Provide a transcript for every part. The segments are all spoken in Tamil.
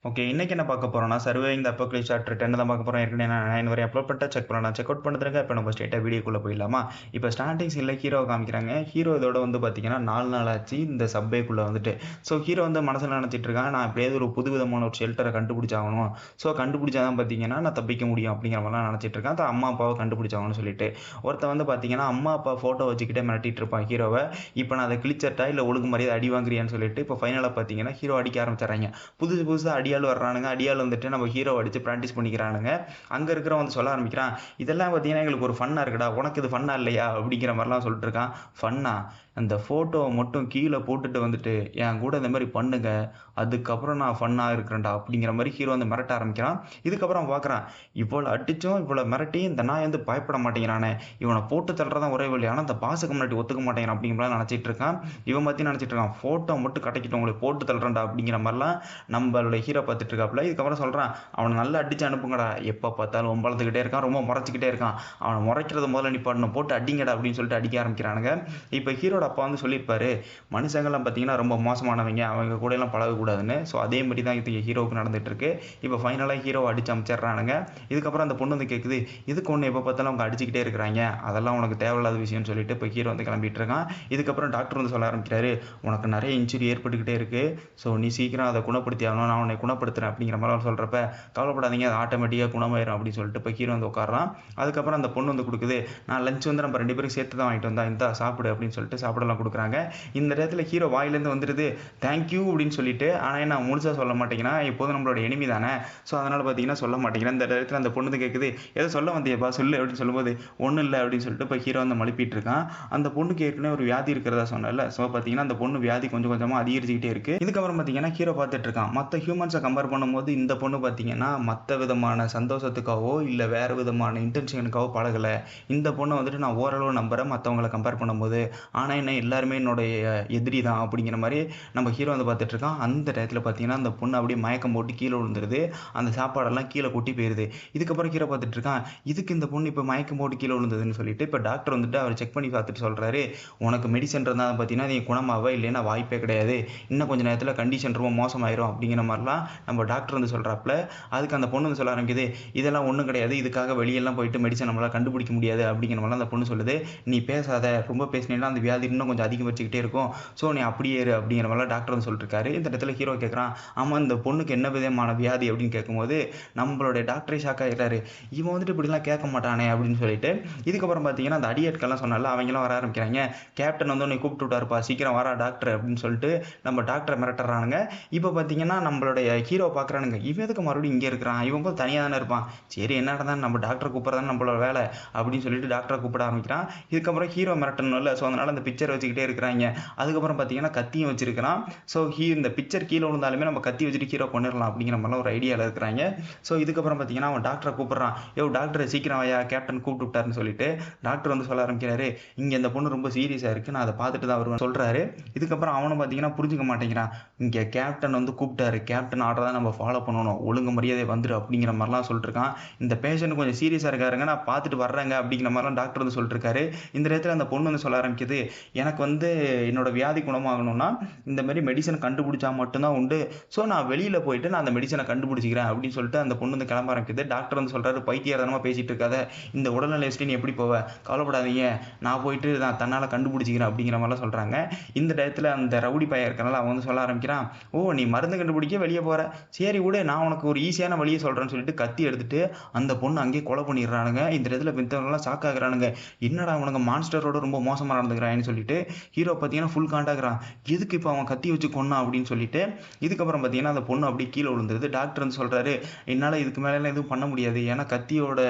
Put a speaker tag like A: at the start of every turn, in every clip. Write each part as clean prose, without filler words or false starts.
A: ஓகே. இன்னைக்கு என்ன பார்க்க போறோம்னா, சர்வைவிங் தி அபோகலிப்ஸ் சாப்டர் 10 தான் பார்க்க போறோம். ஏற்கனவே நான் 9 வரை அப்லோட் பண்ணிட்டேன். செக் பண்ணலாம். செக் அவுட் பண்ணிட்டுருங்க. இப்ப நம்ம ஸ்ட்ரெயிட்டா வீடியோக்குள்ள போயிடலாமா? இப்ப ஸ்டார்ட்டிங் சீன்ல ஹீரோவ காமிக்கிறாங்க. ஹீரோ இதோட வந்து பார்த்தீங்கன்னா, 4 நாள் ஆச்சு இந்த சப்வேக்குள்ள வந்துட்டு. ஸோ ஹீரோ வந்து மனசுல நெனச்சிட்டு இருக்கான், நான் எப்படியாவது ஒரு புதுவிதமான ஒரு ஷெல்டர கண்டுபிடிச்சாகணும். ஸோ கண்டுபிடிச்சா தான் பார்த்தீங்கன்னா, நான் தப்பிக்க முடியும் அப்படிங்கிற மாரிலாம் நெனச்சிட்டு இருக்கான். தான் அம்மா, அப்பாவ கண்டுபிடிச்சாகணும்னு சொல்லிட்டு. ஒருத்தன் வந்து பார்த்தீங்கன்னா, அம்மா, அப்பா ஃபோட்டோ வச்சுக்கிட்டே மிரட்டிட்டு இருப்பான் ஹீரோவ. இப்ப நான் அத கிழிச்சட்டா, இல்ல ஒழுங்கு மரியாதை அடி வாங்குறியான்னு சொல்லிட்டு, இப்ப ஃபைனலா பார்த்தீங்கன்னா, ஹீரோ அடிக்க ஆரம்பிச்சுடுறாய்ங்க. புதுசு புதுசா அடியாள் வர்றானுங்க. அடியாள் வந்துட்டு நம்ம ஹீரோவ அடிச்சு பிராக்டிஸ் பண்ணிக்கிறானுங்க. அங்க இருக்கிறவன் வந்து சொல்ல ஆரம்பிக்கிறான், "இதெல்லாம் பார்த்தீங்கன்னா எங்களுக்கு ஒரு ஃபன்னா இருக்குடா. உனக்கு இது ஃபன்னா இல்லையா?" அப்படிங்கிற மாரிலாம் சொல்லிட்டு இருக்கான். ஃபன்னா? அந்த ஃபோட்டோவ மட்டும் கீழ போட்டுட்டு வந்துட்டு, "என் கூட இந்த மாரி பண்ணுங்க. அதுக்கப்புறம் நான் ஃபன்னா இருக்கிறேன்டா." அப்படிங்கிற மாரி ஹீரோ வந்து மிரட்ட ஆரம்பிக்கிறான். இதுக்கப்புறம் அவன் பார்க்குறான், இவ்வளோ அடிச்சும், இவ்வளோ மிரட்டியும் இந்த நாய் வந்து பயப்பட மாட்டேங்கிறானே. இவன போட்டு தள்ளுறது தான் ஒரே வழி. ஆனா இந்த பாஸுக்கு முன்னாடி ஒத்துக்க மாட்டேங்கிறான் அப்படிங்கிற மாரி நெனச்சிட்டு இருக்கான். இவன் பாத்தீங்கன்னா நெனச்சிட்டு இருக்கான், "ஃபோட்டோ மட்டும் கடைக்கட்டும். உங்கள போட்டு தள்ளுறேன்டா." அப்படிங்கிற மாரிலாம் நம்மளுடைய ஹீரோ பார்த்துட்டு இருக்காப்புல. இதுக்கப்புறம் சொல்றான், "அவன நல்லா அடிச்சு அனுப்புங்கடா. எப்ப பார்த்தாலும் வம்பிழுத்துக்கிட்டே இருக்கான். ரொம்ப முறைச்சுக்கிட்டே இருக்கான். அவன முறைக்கிறத முதல்ல நிப்பாட்டணும். போட்டு அடிங்கடா." அப்படின்னு சொல்லிட்டு அடிக்க ஆரம்பிக்கிறானுங்க. இப்ப ஹீரோட அப்பா வந்து சொல்லியிருப்பாரு, மனுஷங்கள்லாம் பார்த்தீங்கன்னா ரொம்ப மோசமானவங்க. அவங்க கூடலாம் பழகக்கூடாதுன்னு. ஸோ அதே மாரி தான் இது ஹீரோவுக்கு நடந்துட்டு இருக்கு. இப்ப ஃபைனலா ஹீரோவ அடிச்சு அனுப்பிச்சிடுறானுங்க. இதுக்கப்புறம் அந்த பொண்ணு வந்து கேட்குது, "எதுக்கு உன்ன எப்ப பார்த்தாலும் அவங்க அடிச்சுக்கிட்டே இருக்கிறாய்ங்க? அதெல்லாம் உனக்கு தேவையில்லாத விஷயம்னு" சொல்லிட்டு இப்ப ஹீரோ வந்து கிளம்பிட்டு இருக்கான். இதுக்கப்புறம் டாக்டர் வந்து சொல்ல ஆரம்பிக்கிறாரு, "உனக்கு நெறைய இன்ஜுரி ஏற்பட்டுக்கிட்டே இருக்கு. ஸோ நீ சீக்கிரம் அத குணப்படுத்தி ஆகணும். நான் உன்னை குணப்படுத்துறேன்." அப்படிங்கிற மாரி அவர் சொல்றப்ப, "கவலைப்படாதீங்க. அது ஆட்டோமேட்டிக்கா குணமாயிரும்." அப்படின்னு சொல்லிட்டு இப்ப ஹீரோ வந்து உட்கார்றான். அதுக்கப்புறம் அந்த பொண்ணு வந்து குடுக்குது, "நான் லஞ்ச் வந்து நம்ம 2 பேரும் சேர்த்து தான் வாங்கிட்டு வந்தேன். இந்தா சாப்பிடு." அப்படின்னு சொல்லிட்டு சாப்பிடலாம் குடுக்குறாங்க. இந்த நேரத்துல ஹீரோ வாயிலேருந்து வந்துருது, "தேங்க் யூ" அப்படின்னு சொல்லிட்டு. ஆனா என்ன முழுசா சொல்ல மாட்டேங்கிறான். எப்போதும் நம்மளோட எனிமி தானே. ஸோ அதனால பார்த்தீங்கன்னா சொல்ல மாட்டேங்கிறான். இந்த நேரத்துல அந்த பொண்ணு வந்து கேட்குது, "ஏதோ சொல்ல வந்தியேப்பா சொல்லு." அப்படின்னு சொல்லும்போது, "ஒண்ணும் இல்ல." அப்படின்னு சொல்லிட்டு இப்ப ஹீரோ வந்து மழுப்பிட்டு இருக்கான். அந்த பொண்ணுக்கு ஏற்கனவே ஒரு வியாதி இருக்கிறதா சொன்னேன்ல. ஸோ பார்த்தீங்கன்னா அந்த பொண்ணு வியாதி கொஞ்சம் கொஞ்சமா அதிகரிச்சுக்கிட்டே இருக்கு. இதுக்கப்புறம் பார்த்தீங்கன்னா ஹீரோ பார்த்துட்டு இருக்கான். மத்த ஹியூமன்ஸ கம்பேர் பண்ணும்போது இந்த பொண்ணு பார்த்தீங்கன்னா, மத்த விதமான சந்தோஷத்துக்காகவோ, இல்ல வேற விதமான இன்டென்ஷனுக்காகவோ பழகல. இந்த பொண்ண வந்துட்டு நான் ஓரளவு நம்புறேன் மத்தவங்கள கம்பேர் பண்ணும்போது. ஆனா என்ன எல்லாருமே என்னுடைய எதிரி தான் அப்படிங்கிற மாரி நம்ம ஹீரோ வந்து பார்த்துட்டு இருக்கான். அந்த டயத்துல பார்த்தீங்கன்னா, அந்த பொண்ணு அப்படியே மயக்கம் போட்டு கீழ விழுந்துருது. அந்த சாப்பாடெல்லாம் கீழ கொட்டி போயிருது. இதுக்கப்புறம் ஹீரோ பார்த்துட்டு இருக்கான். இதுக்கு இந்த பொண்ணு இப்ப மயக்கம் போட்டு கீழ விழுந்ததுன்னு சொல்லிட்டு, இப்ப டாக்டர் வந்துட்டு அவர செக் பண்ணி பார்த்துட்டு சொல்றாரு, "உனக்கு மெடிசன் இருந்தா பார்த்தீங்கன்னா, நீ குணமாவ. இல்லைன்னா வாய்ப்பே கிடையாது. இன்னும் கொஞ்ச நேரத்துல கண்டிஷன் ரொம்ப மோசமாயிரும்." அப்படிங்கிற மாரிலாம் நம்ம டாக்டர் வந்து சொல்றாப்ல. அதுக்கு அந்த பொண்ணு வந்து சொல்ல ஆரம்பிக்குது, "இதெல்லாம் ஒண்ணும் கிடையாது. இதுக்காக வெளியலாம் போயிட்டு மெடிசன் நம்மளால கண்டுபிடிக்க முடியாது." அப்படிங்கிற மாரிலாம் அந்த பொண்ணு சொல்லுது. "நீ பேசாத. ரொம்ப பேசினீன்னா அந்த வியாதி இன்னும் கொஞ்சம் அதிகரிச்சுக்கிட்டே இருக்கும். ஸோ நீ அப்படியே இரு." அப்படிங்கிற மாரிலாம் டாக்டர் வந்து சொல்லிட்டுருக்காரு. இந்த இடத்துல ஹீரோ கேட்குறான், "ஆமா இந்த பொண்ணுக்கு என்ன விதமான வியாதி?" அப்படின்னு கேட்கும்போது, நம்மளுடைய டாக்டரே ஷாக் ஆயிடுறாரு. "இவன் வந்துட்டு இப்படிலாம் கேட்க மாட்டானே." அப்படின்னு சொல்லிட்டு. இதுக்கப்புறம் பார்த்தீங்கன்னா, அந்த அடியாட்கள்லாம் சொன்னேன்ல, அவங்கலாம் வர ஆரம்பிக்கிறாய்ங்க. "கேப்டன் வந்து உன்னைய கூப்பிட்டு விட்டாருப்பா. சீக்கிரம் வாடா டாக்டர்." அப்படின்னு சொல்லிட்டு நம்ம டாக்டர மிரட்டுறானுங்க. இப்ப பார்த்தீங்கன்னா, நம்மளுடைய ஹீரோவ பார்க்குறானுங்க. "இவன் எதுக்கு மறுபடியும் இங்க இருக்கிறான்? இவன் போய் தனியா தானே இருப்பான். சரி என்ன நடந்தாலும் நம்ம டாக்டர கூப்பிடுறது தானே நம்மளோட வேலை." அப்படின்னு சொல்லிட்டு டாக்டர கூப்பிட ஆரம்பிக்கிறான். இதுக்கப்புறம் ஹீரோ மிரட்டணும்ல. ஸோ அதனால அந்த பிக்சர வச்சுக்கிட்டே இருக்கிறாய்ங்க. அதுக்கப்புறம் பார்த்தீங்கன்னா, கத்தியும் வச்சிருக்கிறான். ஸோ இந்த பிக்சர் கீழ விழுந்தாலுமே நம்ம கத்தி வச்சுட்டு ஹீரோ கொன்னுறலாம் அப்படிங்கிற மாரிலாம் ஒரு ஐடியால இருக்கிறாய்ங்க. ஸோ இதுக்கப்புறம் பார்த்தீங்கன்னா, அவன் டாக்டர கூப்பிடுறான். "யோவ் டாக்டர் சீக்கிரம் வாயா, கேப்டன் கூப்பிட்டு விட்டாருன்னு" சொல்லிட்டு. டாக்டர் வந்து சொல்ல ஆரம்பிக்கிறாரு, "இங்க இந்த பொண்ணு ரொம்ப சீரியஸா இருக்கு. நான் அத பார்த்துட்டு தான் வருவேன்னு" சொல்றாரு. இதுக்கப்புறம் அவனும் பார்த்தீங்கன்னா புரிஞ்சுக்க மாட்டேங்கிறான். "இங்க கேப்டன் வந்து கூப்பிட்டாரு. கேப்டன் ஆர்டர தான் நம்ம ஃபாலோ பண்ணணும். ஒழுங்கு மரியாதையா வந்துரு" அப்படிங்கிற மாரிலாம் சொல்லிட்டு இருக்கான். "இந்த பேஷண்ட் கொஞ்சம் சீரியஸா இருக்காருங்க. நான் பார்த்துட்டு வர்றேங்க." அப்படிங்கிற மாரிலாம் டாக்டர் வந்து சொல்லிட்டு இருக்காரு. இந்த நேரத்துல அந்த பொண்ணு வந்து சொல்ல ஆரம்பிக்குது, "எனக்கு வந்து என்னோட வியாதி குணமாகணும்னா, இந்த மாரி மெடிசின் கண்டுபிடிச்சா மட்டும் தான் உண்டு. ஸோ நான் வெளியில போயிட்டு நான் அந்த மெடிசின கண்டுபிடிச்சுக்கிறேன்." அப்படின்னு சொல்லிட்டு அந்த பொண்ணு வந்து கிளம்ப ஆரம்பிக்குது. டாக்டர் வந்து சொல்றாரு, "பைத்தியக்காரத்தனமா பேசிட்டு இருக்காத. இந்த உடல்நிலைய வச்சுட்டு நீ எப்படி போவ? கவலைப்படாதீங்க. நான் போயிட்டு நான் தன்னால கண்டுபிடிச்சுக்கிறேன்." அப்படிங்கிற மாரிலாம் சொல்றாங்க. இந்த டயத்துல அந்த ரவுடி பையன் இருக்கான்ல, அவன் வந்து சொல்ல ஆரம்பிக்கிறான், "ஓ! நீ மருந்து கண்டுபிடிக்க வெளிய போற. சரி விடு. நான் உனக்கு ஒரு ஈஸியான வழிய சொல்றேன்னு" சொல்லிட்டு கத்தி எடுத்துட்டு அந்த பொண்ண அங்கேயே கொலை பண்ணிடுறானுங்க. இந்த இடத்துல மித்தவங்கலாம் ஷாக் ஆகுறானுங்க. என்னடா இவனுங்க மான்ஸ்டரோட ரொம்ப மோசமா நடந்துக்கிறாங்கன்னு சொல்லிட்டு, ஹீரோ பார்த்தீங்கன்னா ஃபுல் காண்டாகுறான். எதுக்கு இப்ப அவன் கத்தி வச்சு கொன்னான் அப்படின்னு சொல்லிட்டு. இதுக்கப்புறம் பார்த்தீங்கன்னா, அந்த பொண்ணு அப்படியே கீழ விழுந்துருது. டாக்டர் வந்து சொல்றாரு, "என்னால இதுக்கு மேலலாம் எதுவும் பண்ண முடியாது. ஏன்னா கத்தியோட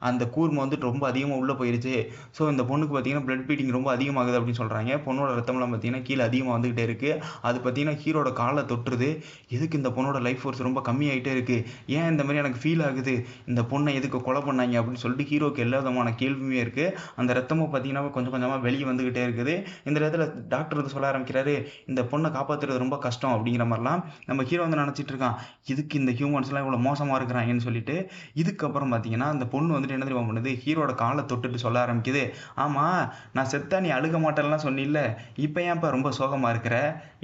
A: அந்த கூர்ம வந்துட்டு ரொம்ப அதிகமா உள்ள போயிருச்சு. ஸோ இந்த பொண்ணுக்கு பார்த்தீங்கன்னா, பிளட் ப்ளீடிங் ரொம்ப அதிகமாகுது" அப்படின்னு சொல்றாய்ங்க. பொண்ணோட ரத்தம்லாம் பார்த்தீங்கன்னா, கீழ அதிகமா வந்துகிட்டே இருக்கு. அது பார்த்தீங்கன்னா, ஹீரோட கால தொட்டுருது. எதுக்கு இந்த பொண்ணோட லைஃப் ஃபோர்ஸ் ரொம்ப கம்மியாயிட்டே இருக்கு. ஏன் இந்த மாரி எனக்கு ஃபீல் ஆகுது. இந்த பொண்ண எதுக்கு கொலை பண்ணாய்ங்க அப்படின்னு சொல்லிட்டு ஹீரோக்கு எல்லா விதமான கேள்வியுமே இருக்கு. அந்த ரத்தமும் பார்த்தீங்கன்னா, கொஞ்சம் கொஞ்சமா வெளிய வந்துகிட்டே இருக்குது. இந்த இடத்துல டாக்டர் வந்து சொல்ல ஆரம்பிக்கிறாரு, "இந்த பொண்ண காப்பாத்துறது ரொம்ப கஷ்டம்." அப்படிங்கிற மாரிலாம் நம்ம ஹீரோ வந்து நெனச்சிட்டு இருக்கான். எதுக்கு இந்த ஹியூமன்ஸ்லாம் இவ்வளோ மோசமா இருக்கிறாய்ங்கன்னு சொல்லிட்டு. இதுக்கப்புறம் பார்த்தீங்கன்னா, அந்த பொண்ணு வந்து வந்துட்டு என்ன தெரியுமா பண்ணுது, ஹீரோட காலை தொட்டுட்டு சொல்ல ஆரம்பிக்குது, ஆமா நான் செத்தா நீ அழுக மாட்டேன்லாம் சொன்னில்ல, இப்போ ஏன்ப்பா ரொம்ப சோகமா இருக்கிற,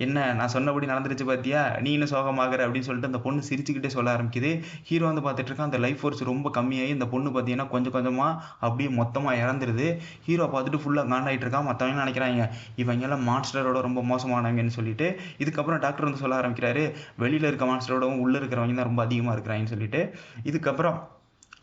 A: என்ன நான் சொன்னபடி நடந்துருச்சு பாத்தியா, நீ இன்னும் சோகமாகற அப்படின்னு சொல்லிட்டு அந்த பொண்ணு சிரிச்சுக்கிட்டே சொல்ல ஆரம்பிக்குது. ஹீரோ வந்து பார்த்துட்டு இருக்கான், அந்த லைஃப் ஃபோர்ஸ் ரொம்ப கம்மியாகி இந்த பொண்ணு பார்த்தீங்கன்னா கொஞ்சம் கொஞ்சமா அப்படியே மொத்தமா இறந்துருது. ஹீரோ பார்த்துட்டு ஃபுல்லா காண்டாயிட்டு இருக்கான். மத்தவங்க நினைக்கிறாங்க இவங்க எல்லாம் மான்ஸ்டரோட ரொம்ப மோசமானவங்கன்னு சொல்லிட்டு. இதுக்கப்புறம் டாக்டர் வந்து சொல்ல ஆரம்பிக்கிறாரு, வெளியில இருக்க மான்ஸ்டரோடவும் உள்ள இருக்கிறவங்க தான் ரொம்ப அதிகமா இருக்கிறாங்கன்னு சொல்லிட்டு. இதுக்கப்புறம்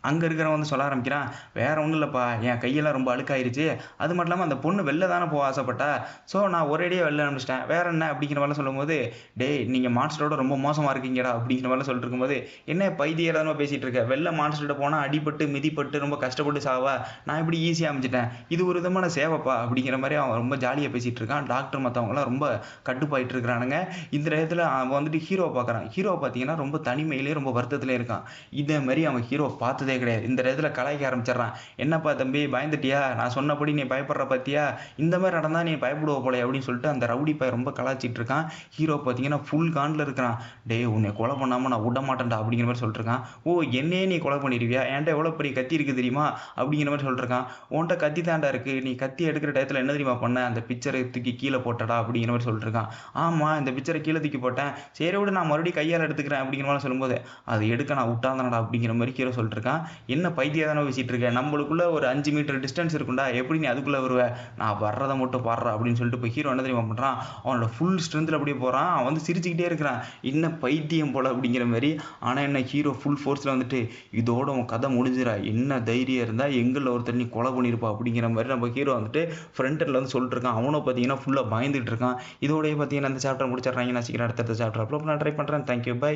A: அங்க இருக்கிறவன் வந்து சொல்ல ஆரம்பிக்கிறான், வேற ஒண்ணும் இல்லப்பா, என் கையெல்லாம் ரொம்ப அழுக்காயிருச்சு. அது மட்டும் இல்லாம அந்த பொண்ணு வெளில தானே போக ஆசைப்பட்டா. ஸோ நான் ஒரேடியா வெளில அனுப்பிச்சிட்டேன். வேற என்ன அப்படிங்கிற மாரிலாம் சொல்லும்போது, டேய் நீங்க மான்ஸ்டரோட ரொம்ப மோசமா இருக்கீங்கடா அப்படிங்கிற மாரிலாம் சொல்லிட்டு இருக்கும்போது, என்ன பைத்தியக்காரத்தனமா பேசிட்டு இருக்க. வெளில மான்ஸ்டர்ட்ட போனா அடிபட்டு, மிதிப்பட்டு ரொம்ப கஷ்டப்பட்டு சாவா. நான் இப்படி ஈஸியா அனுப்பிச்சிட்டேன். இது ஒரு விதமான சேவைப்பா அப்படிங்கிற மாரி அவன் ரொம்ப ஜாலியா பேசிட்டு இருக்கான். டாக்டர் மத்தவங்கலாம் ரொம்ப கடுப்பாயிட்டு இருக்கிறானுங்க. இந்த நேரத்துல அவன் வந்துட்டு ஹீரோவ பார்க்குறான். ஹீரோவ பார்த்தீங்கன்னா ரொம்ப தனிமையிலேயே ரொம்ப வருத்தத்திலே இருக்கான். இதே மாரி அவன் ஹீரோ பார்த்ததே கிடையாது. இந்த இடத்துல கலாய்க்க ஆரம்பிச்சிடுறான். என்னப்பா தம்பி பயந்துட்டியா, நான் சொன்னபடி நீ பயப்படுற பாத்தியா, இந்த மாதிரி நடந்தா நீ பயப்படுவ போல அப்படின்னு சொல்லிட்டு அந்த ரவுடி பையன் ரொம்ப கலாய்ச்சிட்டு இருக்கான். ஹீரோ பார்த்தீங்கன்னா ஃபுல் கான்ல இருக்கிறான். டேய் உன்னை கொலை பண்ணாம நான் விட மாட்டேன்டா அப்படிங்கிற மாதிரி சொல்லிட்டு இருக்கான். ஓ என்னையே நீ கொலை பண்ணிடுவியா, என்கிட்ட எவ்வளவு பெரிய கத்தி இருக்கு தெரியுமா அப்படிங்கிற மாதிரி சொல்லிட்டு இருக்கான். உன்கிட்ட கத்தி தாண்டா இருக்கு, நீ கத்தி எடுக்கிற டயத்துல என்ன தெரியுமா பண்ண, அந்த பிக்சரை தூக்கி கீழே போட்டடா அப்படிங்கிற மாதிரி சொல்லிட்டு இருக்கான். ஆமா இந்த பிக்சரை கீழே தூக்கி போட்டேன், சரி விட நான் மறுபடியும் கையால் எடுத்துக்கிறேன் அப்படிங்கிற மாதிரி சொல்லும்போது, அதை எடுக்க நான் விட்டாதானடா அப்படிங்கிற மாதிரி ஹீரோ சொல்லிட்டு இருக்கான். என்ன பைத்தியதானே பேசிட்டு இருக்க, நம்மளுக்குள்ள ஒரு 5 மீட்டர் டிஸ்டன்ஸ் இருக்கும்டா, எப்படி நீ அதுக்குள்ள வருவ, நான் வர்றதை மட்டும் பாடுறா அப்படின்னு சொல்லிட்டு இப்போ ஹீரோ என்ன தெரியுமா பண்றான், அவனோட ஃபுல் ஸ்ட்ரென்த்ல அப்படியே போறான். அவன் வந்து சிரிச்சுக்கிட்டே இருக்கிறான், என்ன பைத்தியம் போல அப்படிங்கிற மாதிரி. ஆனா என்ன ஹீரோ ஃபுல் ஃபோர்ஸ்ல வந்துட்டு, இதோட உன் கதை முடிஞ்சிடா, என்ன தைரியம் இருந்தா எங்களில் ஒருத்தர் நீ கொலை பண்ணியிருப்பா அப்படிங்கிற மாதிரி நம்ம ஹீரோ வந்துட்டு ஃப்ரண்ட்ல வந்து சொல்லிட்டு இருக்கான். அவனும் பார்த்தீங்கன்னா ஃபுல்லா பயந்துட்டு இருக்கான். இதோடய பார்த்தீங்கன்னா இந்த சாப்டர் முடிச்சிடுறாங்க. நான் சீக்கிரம் அடுத்த சாப்டர் அப்லோட் பண்ண ட்ரை பண்றேன். Thank you bye.